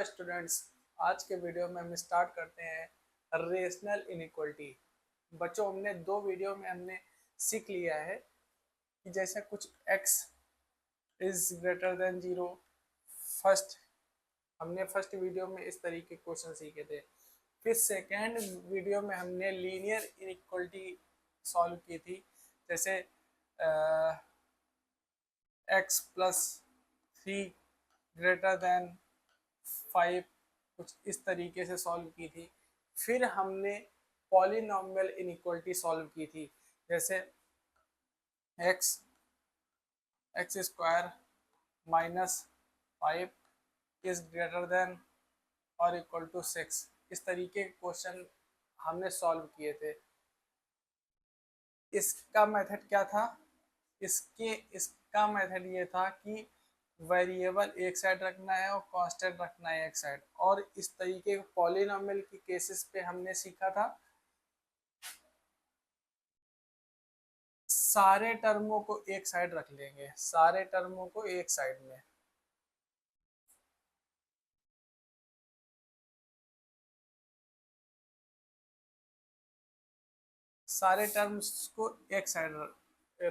Hello students, आज के video में हम स्टार्ट करते हैं रेशनल इनइक्वलिटी। बच्चों, हमने दो वीडियो में हमने सीख लिया है कि जैसे कुछ x इज ग्रेटर देन 0। हमने फर्स्ट वीडियो में इस तरीके के क्वेश्चन सीखे थे। फिर सेकेंड वीडियो में हमने लीनियर इनइक्वलिटी सॉल्व की थी, जैसे x प्लस 3 ग्रेटर देन 5, कुछ इस तरीके से सॉल्व की थी। फिर हमने पॉलिनॉमियल इनइक्वलिटी सॉल्व की थी, जैसे x square minus 5 is greater than और इक्वल टू 6। इस तरीके के क्वेश्चन हमने सॉल्व किए थे। इसका मेथड क्या था? इसका मेथड ये था कि वेरिएबल एक साइड रखना है और कांस्टेंट रखना है एक साइड। और इस तरीके के पॉलिनॉमियल के केसेस पे हमने सीखा था सारे टर्मों को एक साइड रख लेंगे, सारे टर्मों को एक साइड में। सारे टर्म्स को एक साइड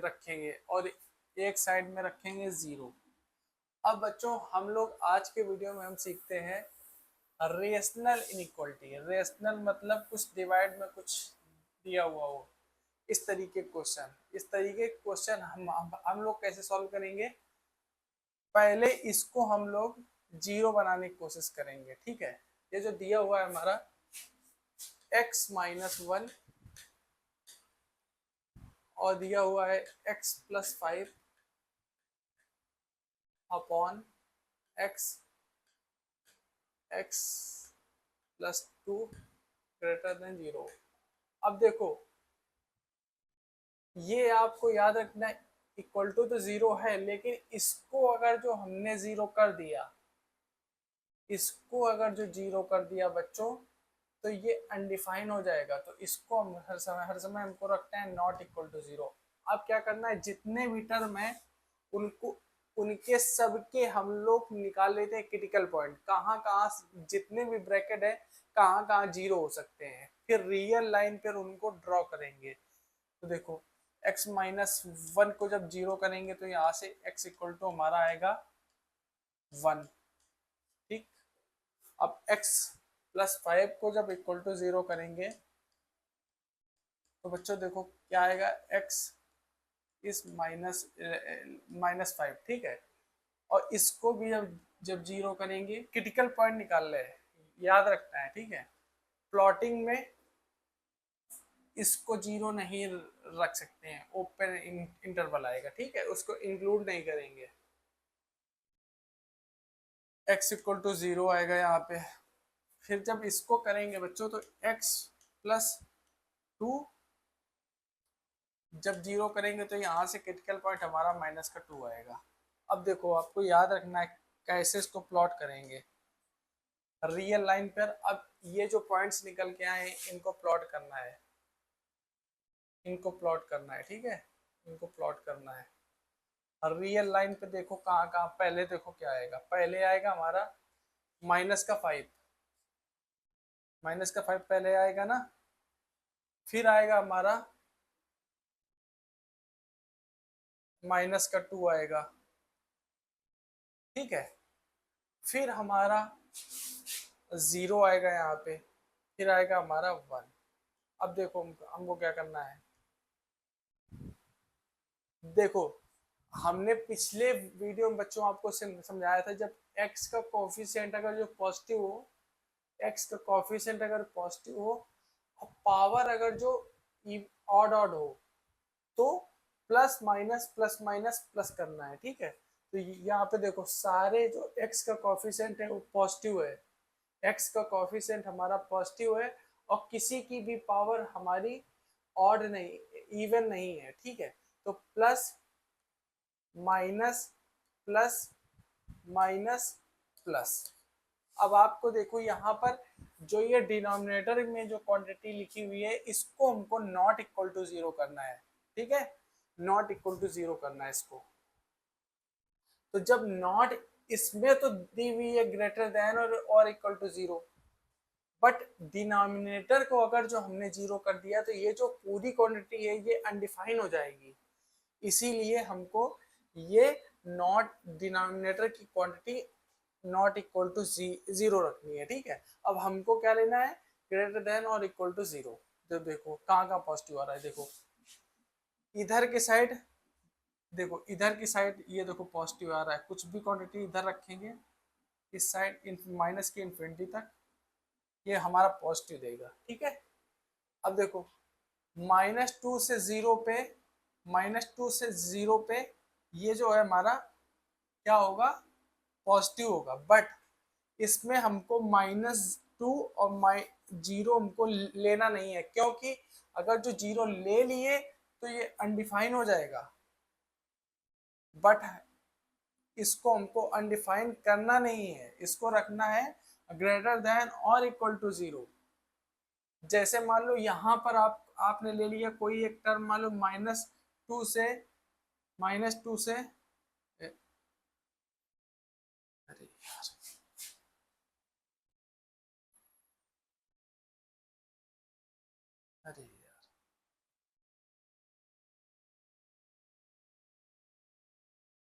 रखेंगे और एक साइड में रखेंगे 0। अब बच्चों, हम लोग आज के वीडियो में हम सीखते हैं रेशनल इनइक्वलिटी। रेशनल मतलब कुछ डिवाइड में कुछ दिया हुआ हो, इस तरीके के क्वेश्चन हम लोग कैसे सॉल्व करेंगे। पहले इसको हम लोग 0 बनाने की कोशिश करेंगे, ठीक है। ये जो दिया हुआ है हमारा x माइनस 1 और दिया हुआ है x plus 5 upon x plus 2 greater than 0। अब देखो, ये आपको याद रखना है, इक्वल टू तो 0 है, लेकिन इसको अगर जो हमने 0 कर दिया, इसको अगर जो 0 कर दिया बच्चों, तो ये अनडिफाइन हो जाएगा। तो इसको हम हर समय हमको रखते हैं नॉट इक्वल टू 0। अब क्या करना है, जितने भी टर्म है उनको उनके सबके हम लोग निकाल लेते हैं क्रिटिकल पॉइंट, कहाँ कहाँ जितने भी ब्रैकेट है कहाँ कहाँ 0 हो सकते हैं। फिर रियल लाइन पर उनको ड्रॉ करेंगे। तो देखो, x माइनस 1 को जब 0 करेंगे तो यहाँ से x इक्वल टू हमारा आएगा 1, ठीक। अब x प्लस 5 को जब इक्वल टू 0 करेंगे तो बच्चों देखो क्या आएगा, x इस माइनस 5, ठीक है। और इसको भी जब जब 0 करेंगे, क्रिटिकल पॉइंट निकाल रहे हैं, याद रखना है, ठीक है। प्लॉटिंग में इसको 0 नहीं रख सकते हैं, ओपन इंटरवल आएगा, ठीक है, उसको इंक्लूड नहीं करेंगे। x इक्वल टू 0 आएगा यहाँ पे। फिर जब इसको करेंगे बच्चों तो x प्लस 2 जब 0 करेंगे तो यहाँ से क्रिटिकल पॉइंट हमारा माइनस का 2 आएगा। अब देखो, आपको याद रखना है कैसे इसको प्लॉट करेंगे रियल लाइन पर। अब ये जो पॉइंट्स निकल के आए इनको प्लॉट करना है, ठीक है, इनको प्लॉट करना है। रियल लाइन पे देखो कहाँ कहाँ, पहले देखो क्या आएगा, पहले आएगा हमारा माइनस का 5, पहले आएगा ना। फिर आएगा हमारा माइनस का 2 आएगा, ठीक है। फिर हमारा 0 आएगा यहाँ पे, फिर आएगा हमारा 1। अब देखो हमको क्या करना है, देखो हमने पिछले वीडियो में बच्चों आपको समझाया था, जब x का कोफिशिएंट अगर जो पॉजिटिव हो, और पावर अगर जो ऑड हो तो प्लस माइनस प्लस करना है, ठीक है। तो यहाँ पे देखो सारे जो x का कोफिशिएंट है वो पॉजिटिव है, x का कोफिशिएंट हमारा पॉजिटिव है और किसी की भी पावर हमारी ऑड नहीं, इवन नहीं है, ठीक है। तो plus minus plus minus plus. अब आपको देखो यहाँ पर जो ये डिनोमिनेटर में जो क्वांटिटी लिखी हुई है इसको हमको नॉट इक्वल टू 0 करना है, ठीक है, नॉट इक्वल टू 0 करना है इसको। तो जब नॉट इसमें तो दी हुई है ग्रेटर देन और equal to zero, but denominator को अगर जो हमने जीरो कर दिया तो ये जो पूरी क्वांटिटी है ये अनडिफाइन हो जाएगी। इसीलिए हमको ये नॉट डिनोमिनेटर की quantity not equal to zero रखनी है। ठीक है, अब हमको क्या लेना है, ग्रेटर देन और इक्वल टू जीरो। तो देखो कहाँ कहाँ पॉजिटिव आ रहा है, देखो इधर की साइड, देखो इधर की साइड ये देखो पॉजिटिव आ रहा है, कुछ भी क्वांटिटी इधर रखेंगे इस साइड माइनस के इन्फिनिटी तक ये हमारा पॉजिटिव देगा। ठीक है, अब देखो -2 से 0 पे, -2 से 0 पे ये जो है हमारा क्या होगा, पॉजिटिव होगा, बट इसमें हमको -2 और 0 हमको लेना नहीं है, क्योंकि अगर जो 0 ले लिए तो ये अनडिफाइन हो जाएगा, बट इसको हमको अनडिफाइन करना नहीं है, इसको रखना है ग्रेटर देन और इक्वल टू जीरो। जैसे मान लो यहाँ पर आपने ले लिया कोई एक टर्म, मान लो -2 से -2 से अरे यार अरे यार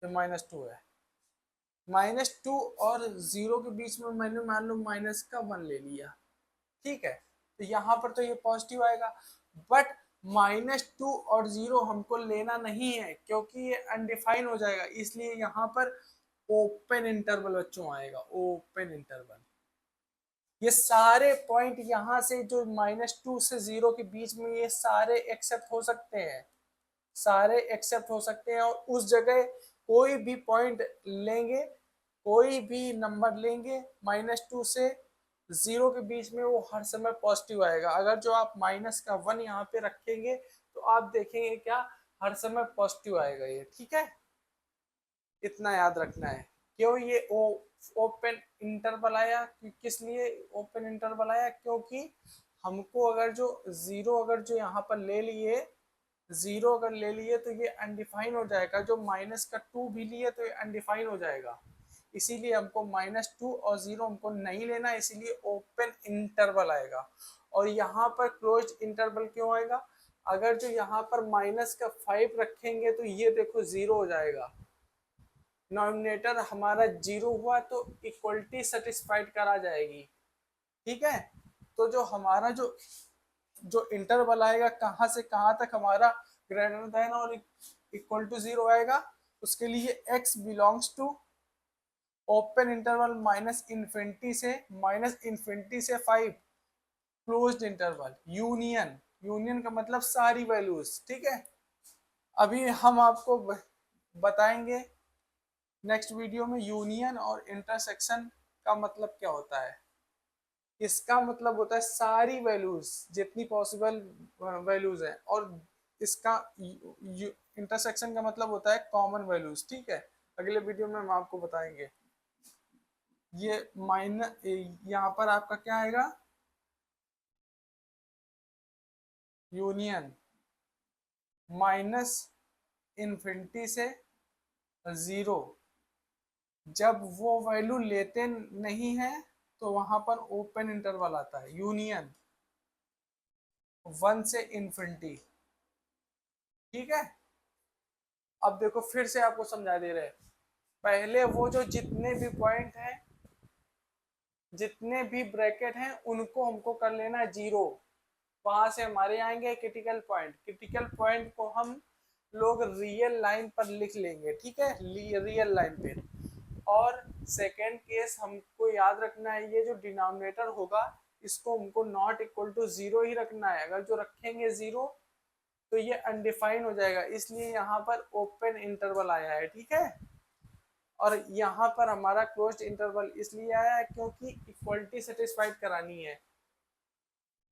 तो -2 है, -2 और जीरो के बीच में मैंने मान लो -1 ले लिया। ठीक है, तो यहाँ पर तो ये पॉजिटिव आएगा, बट -2 और जीरो हमको लेना नहीं है क्योंकि ये अनडिफाइन हो जाएगा, इसलिए यहाँ पर ओपन इंटरवल बच्चों आएगा, ओपन इंटरवल। ये सारे पॉइंट यहाँ से जो -2 से 0 के बीच में ये सारे एक्सेप्ट हो सकते हैं, सारे एक्सेप्ट हो सकते हैं, और उस जगह कोई भी पॉइंट लेंगे, कोई भी नंबर लेंगे -2 से 0 के बीच में वो हर समय पॉजिटिव आएगा। अगर जो आप -1 यहाँ पे रखेंगे तो आप देखेंगे क्या, हर समय पॉजिटिव आएगा ये। ठीक है, इतना याद रखना है। क्यों ये ओपन इंटरवल आया, किस लिए ओपन इंटरवल आया, क्योंकि हमको अगर जो जीरो अगर जो यहाँ पर ले लिए, जीरो अगर ले लिए तो ये अनडिफाइन हो जाएगा, जो -2 भी लिए तो ये अनडिफाइन हो जाएगा, इसीलिए हमको -2 और जीरो हमको नहीं लेना, इसीलिए ओपन इंटरवल आएगा। और यहाँ पर क्लोज इंटरवल क्यों आएगा, अगर जो यहाँ पर -5 रखेंगे तो ये देखो जीरो हो जाएगा, डिनोमिनेटर हमारा जीरो हुआ तो इक्वलिटी सेटिस्फाइड करा जाएगी। ठीक है, तो जो हमारा जो जो इंटरवल आएगा कहाँ से कहाँ तक हमारा ग्रेटर देन और इक्वल टू जीरो आएगा, उसके लिए x belongs to open interval -infinity से 5 क्लोज्ड इंटरवल यूनियन, यूनियन का मतलब सारी वैल्यूज। ठीक है, अभी हम आपको बताएंगे नेक्स्ट वीडियो में यूनियन और इंटरसेक्शन का मतलब क्या होता है। इसका मतलब होता है सारी वैल्यूज जितनी पॉसिबल वैल्यूज हैं, और इसका इंटरसेक्शन का मतलब होता है कॉमन वैल्यूज। ठीक है, अगले वीडियो में हम आपको बताएंगे। ये माइनस यहाँ पर आपका क्या आएगा, यूनियन -इन्फिनिटी से 0, जब वो वैल्यू लेते नहीं है तो वहां पर ओपन इंटरवल आता है, यूनियन 1 से इन्फिनिटी। ठीक है, अब देखो फिर से आपको समझा दे रहे हैं, पहले वो जो जितने भी पॉइंट हैं, जितने भी ब्रैकेट हैं, उनको हमको कर लेना है जीरो, वहां से हमारे आएंगे क्रिटिकल पॉइंट, क्रिटिकल पॉइंट को हम लोग रियल लाइन पर लिख लेंगे। ठीक है, रियल लाइन पे। और सेकेंड केस हमको याद रखना है, ये जो डिनोमिनेटर होगा इसको हमको नॉट इक्वल टू जीरो ही रखना है, अगर जो रखेंगे जीरो तो ये अनडिफाइन हो जाएगा, इसलिए यहाँ पर ओपन इंटरवल आया है। ठीक है, और यहाँ पर हमारा क्लोज्ड इंटरवल इसलिए आया है क्योंकि इक्वलिटी सेटिस्फाइड करानी है।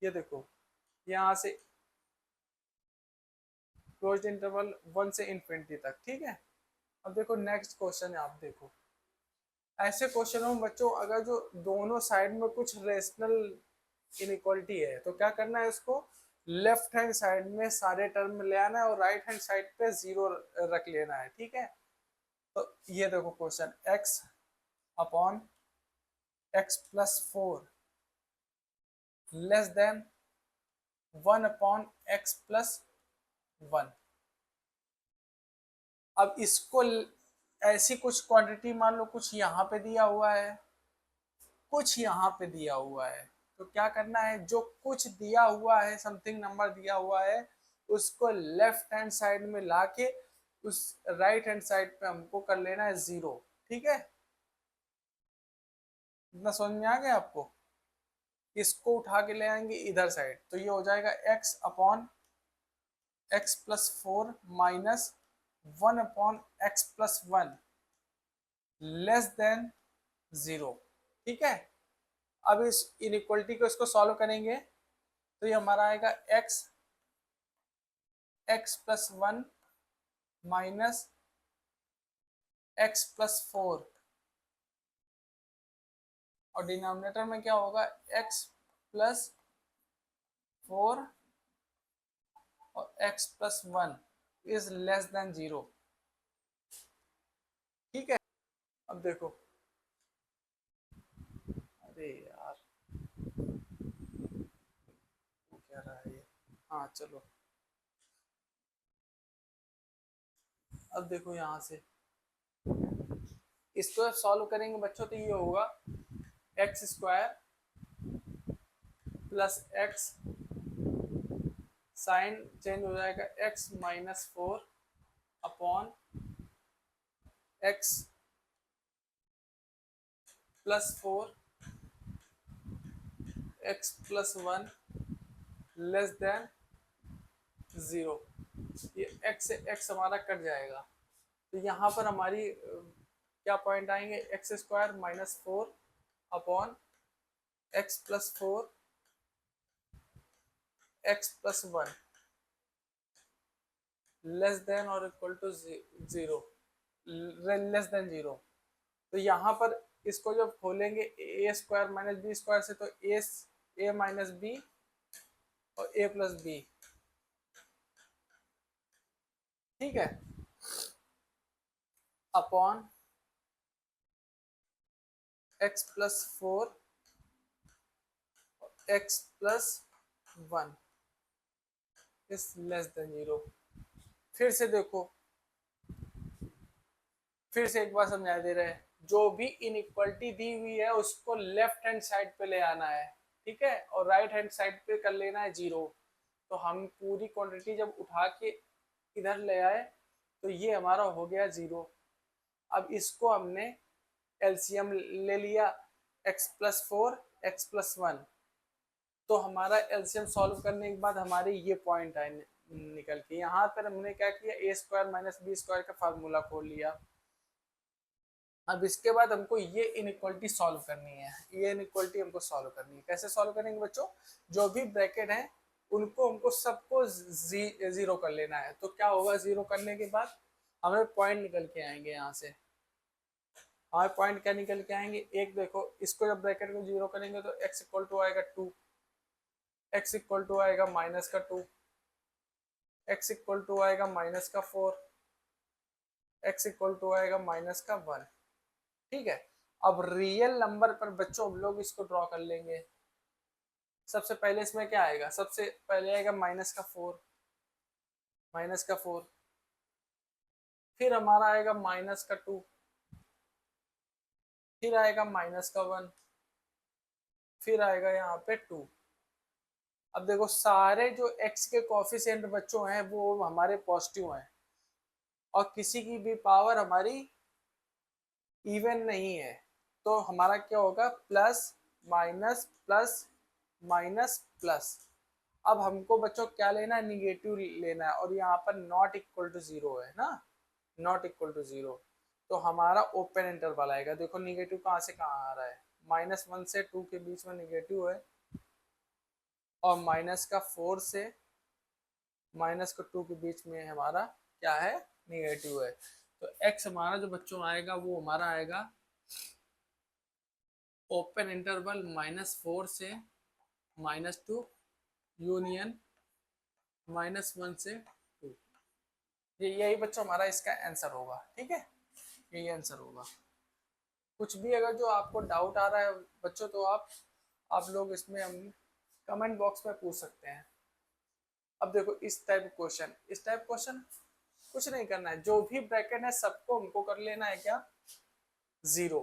ये देखो यहाँ से क्लोज्ड इंटरवल 1 से इन्फिनिटी तक। ठीक है, अब देखो नेक्स्ट क्वेश्चन है, आप देखो ऐसे क्वेश्चनों में बच्चों अगर जो दोनों साइड में कुछ रेशनल इनइक्वालिटी है तो क्या करना है, उसको लेफ्ट हैंड साइड में सारे टर्म ले आना है और राइट हैंड साइड पे जीरो रख लेना है। ठीक है, तो ये देखो question x upon x plus 4 less than 1 upon x plus 1। अब इसको ऐसी कुछ क्वांटिटी मान लो, कुछ यहाँ पे दिया हुआ है, कुछ यहाँ पे दिया हुआ है, तो क्या करना है, जो कुछ दिया हुआ है, समथिंग नंबर दिया हुआ है, उसको लेफ्ट हैंड साइड में लाके उस राइट हैंड साइड पे हमको कर लेना है 0। ठीक है, इतना समझ में आ गया आपको। इसको उठा के ले आएंगे इधर साइड, तो ये हो जाएगा x upon x plus 4 minus 1 upon x plus 1 less than 0। ठीक है, अब इस इनइक्वलिटी को इसको सॉल्व करेंगे तो ये हमारा आएगा x plus 1 minus x plus 4 और डिनोमिनेटर में क्या होगा, x प्लस 4 और x plus 1 is less than 0। ठीक है, अब देखो, अरे यार क्या रहा है ये, हाँ चलो, अब देखो यहाँ से इसको सॉल्व करेंगे बच्चों, तो ये होगा x square plus x, sign change हो जाएगा, x minus 4 upon x plus 4 x plus 1 less than 0। ये x से x हमारा कट जाएगा, तो यहाँ पर हमारी क्या पॉइंट आएंगे, x square minus 4 upon x plus 4 x plus 1 less then और इक्वल टू 0, लेस देन 0। तो यहाँ पर इसको जब खोलेंगे ए स्क्वायर माइनस बी स्क्वायर से, तो ए माइनस बी और ए प्लस बी। ठीक है, upon x plus 4 x plus 1 is less than 0। फिर से देखो, फिर से एक बार समझा दे रहे हैं, जो भी इनइक्वालिटी दी हुई है उसको लेफ्ट हैंड साइड पे ले आना है। ठीक है, और राइट हैंड साइड पे कर लेना है 0। तो हम पूरी क्वांटिटी जब उठा के इधर ले आए तो ये हमारा हो गया 0। अब इसको हमने एलसीएम ले लिया, x प्लस 4 एक्स प्लस 1, तो हमारा एलसीएम सॉल्व करने के बाद हमारे ये पॉइंट आए निकल के। यहाँ पर हमने क्या किया, ए स्क्वायर माइनस बी स्क्वायर का फार्मूला खोल लिया। अब इसके बाद हमको ये इनइक्वालिटी सॉल्व करनी है, ये इनइक्वालिटी हमको सॉल्व करनी है। कैसे सॉल्व करेंगे बच्चों, जो भी ब्रैकेट है उनको हमको सबको 0 कर लेना है। तो क्या होगा, 0 करने के बाद हमें पॉइंट निकल के आएंगे यहाँ से। हमारे पॉइंट क्या निकल के आएंगे, एक देखो, इसको जब ब्रैकेट को 0 करेंगे तो x इक्वल टू आएगा 2, x इक्वल टू आएगा माइनस का 2, x इक्वल टू आएगा माइनस का 4, x इक्वल टू आएगा माइनस का 1। ठीक है, अब रियल नंबर पर बच्चों हम लोग इसको ड्रॉ कर लेंगे। सबसे पहले इसमें क्या आएगा, सबसे पहले आएगा माइनस का 4, माइनस का 4, फिर हमारा आएगा माइनस का 2, फिर आएगा माइनस का 1, फिर आएगा यहाँ पे 2। अब देखो, सारे जो x के कोफिशिएंट बच्चों हैं वो हमारे पॉजिटिव हैं, और किसी की भी पावर हमारी इवन नहीं है। तो हमारा क्या होगा, plus minus plus minus plus. अब हमको बच्चों क्या लेना है, निगेटिव लेना है, और यहाँ पर नॉट इक्वल टू 0 है ना, नॉट इक्वल टू 0। तो हमारा ओपन इंटरवल आएगा। देखो निगेटिव कहाँ से कहाँ आ रहा है, -1 से 2 के बीच में निगेटिव है, और माइनस का 4 से माइनस का 2 के बीच में हमारा क्या है, निगेटिव है। तो x हमारा जो बच्चों आएगा वो हमारा आएगा ओपन इंटरवल -4 से -2 यूनियन -1 से 2। ये यही बच्चों हमारा इसका आंसर होगा। ठीक है, यही आंसर होगा। कुछ भी अगर जो आपको डाउट आ रहा है बच्चों, तो आप लोग इसमें हम कमेंट बॉक्स में पूछ सकते हैं। अब देखो इस टाइप क्वेश्चन कुछ नहीं करना है, जो भी ब्रैकेट है सबको हमको कर लेना है क्या, जीरो।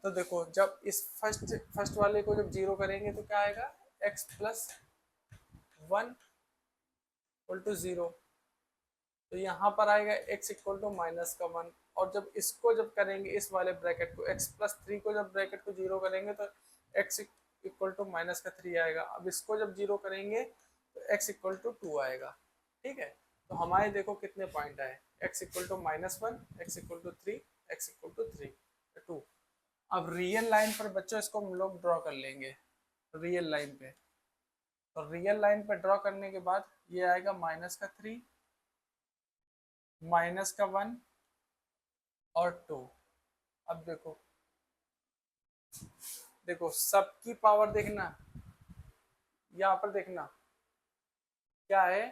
तो देखो जब इस फर्स्ट वाले को जब जीरो करेंगे तो क्या आएगा, x plus 1 equal to zero. तो यहाँ पर आएगा x इक्वल टू माइनस का 1। और जब इसको जब करेंगे, इस वाले ब्रैकेट को x प्लस 3 को जब ब्रैकेट को जीरो करेंगे तो x इक्वल टू माइनस का 3 आएगा। अब इसको जब जीरो करेंगे तो x इक्वल टू 2 आएगा। ठीक है, तो हमारे देखो कितने पॉइंट आए, x equal to minus 1, x equal to 3, x equal to 3 2। अब रियल लाइन पर बच्चों इसको हम लोग ड्रॉ कर लेंगे, रियल लाइन पे। तो रियल लाइन पे ड्रॉ करने के बाद ये आएगा माइनस का 3, माइनस का 1 और 2। अब देखो देखो सबकी पावर देखना, यहाँ पर देखना क्या है,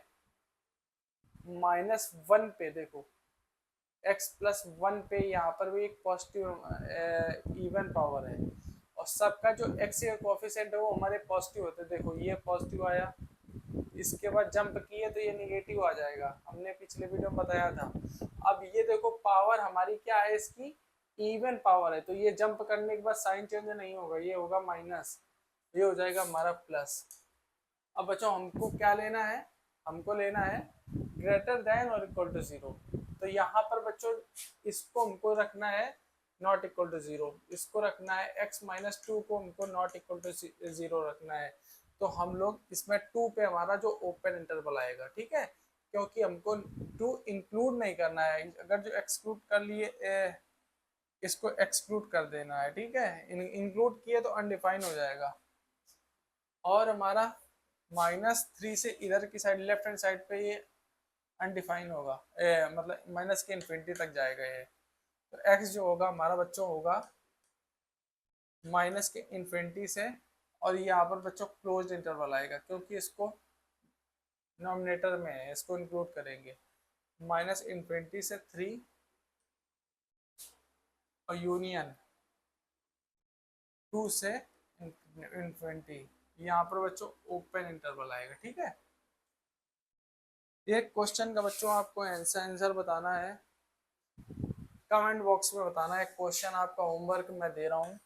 माइनस 1 पे देखो x प्लस 1 पे यहाँ पर भी एक पॉजिटिव इवन पावर है, और सबका जो x का कोफिशिएंट है वो हमारे पॉजिटिव होते हैं। देखो ये पॉजिटिव आया, इसके बाद जंप किए तो ये निगेटिव आ जाएगा, हमने पिछले वीडियो में बताया था। अब ये देखो पावर हमारी क्या है, इसकी इवन पावर है, तो ये जंप करने के बाद साइन चेंज नहीं होगा, ये होगा माइनस, ये हो जाएगा हमारा प्लस। अब बच्चों हमको क्या लेना है, हमको लेना है ग्रेटर देन और इक्वल टू जीरो। तो यहाँ पर बच्चों इसको हमको रखना है नॉट इक्वल टू जीरो, इसको रखना है x माइनस 2 को हमको नॉट इक्वल टू जीरो रखना है। तो हम लोग इसमें 2 पे हमारा जो ओपन इंटरवल आएगा, ठीक है, क्योंकि हमको 2 इंक्लूड नहीं करना है, अगर जो एक्सक्लूड कर लिए इसको एक्सक्लूड कर देना है, ठीक है, इंक्लूड किए तो अनडिफाइन हो जाएगा। और हमारा -3 से इधर की साइड लेफ्ट हैंड साइड पे ये अनडिफाइन होगा, मतलब माइनस के इन्फिनिटी तक जाएगा ये। तो x जो होगा हमारा बच्चों होगा माइनस के इन्फिनिटी से, और यहाँ पर बच्चों क्लोज्ड इंटरवल आएगा क्योंकि इसको डिनोमिनेटर में है, इसको इंक्लूड करेंगे। माइनस इन्फिनिटी से 3 और यूनियन 2 से इन्फिनिटी, यहाँ पर बच्चों ओपन इंटरवल आएगा। ठीक है, एक क्वेश्चन का बच्चों आपको आंसर बताना है, कमेंट बॉक्स में बताना है। क्वेश्चन आपका होमवर्क मैं दे रहा हूँ।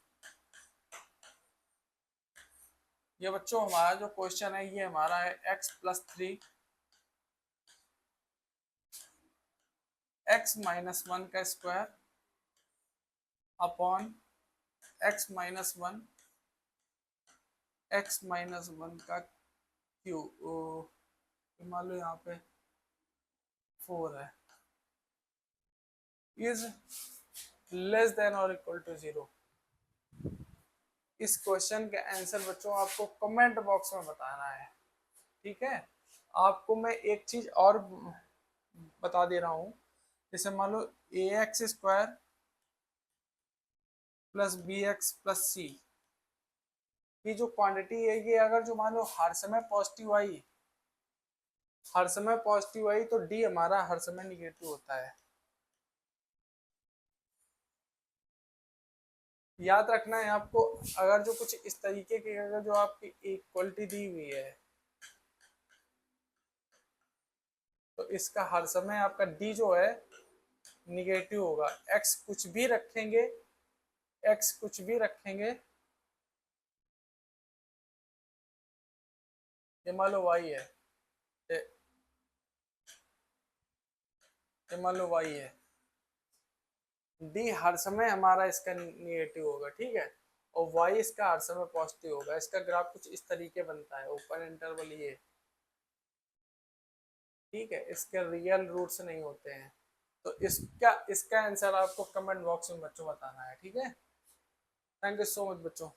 ये बच्चों हमारा जो क्वेश्चन है ये हमारा है x प्लस 3 x माइनस 1 का square upon x minus 1 x minus 1 का क्यूब, मान लो यहाँ पे 4 है, इज लेस देन और इक्वल टू 0। इस क्वेश्चन का आंसर बच्चों आपको कमेंट बॉक्स में बताना है। ठीक है, आपको मैं एक चीज और बता दे रहा हूँ, जैसे मान लो A X square plus B X plus C की जो क्वांटिटी है, ये अगर जो मान लो हर समय पॉजिटिव आई, हर समय पॉजिटिव आई, तो डी हमारा हर समय निगेटिव होता है। याद रखना है आपको, अगर जो कुछ इस तरीके की अगर जो आपकी इक्वलिटी दी हुई है, तो इसका हर समय आपका डी जो है निगेटिव होगा। एक्स कुछ भी रखेंगे, एक्स कुछ भी रखेंगे, ये मान लो वाई है, ये मान लो वाई है, डी हर समय हमारा इसका निगेटिव होगा। ठीक है, और वाई इसका हर समय पॉजिटिव होगा। इसका ग्राफ कुछ इस तरीके बनता है, ओपन इंटरवल ये, ठीक है, इसके रियल रूट्स नहीं होते हैं। तो इसका आंसर आपको कमेंट बॉक्स में बच्चों बताना है। ठीक है, थैंक यू सो मच बच्चों।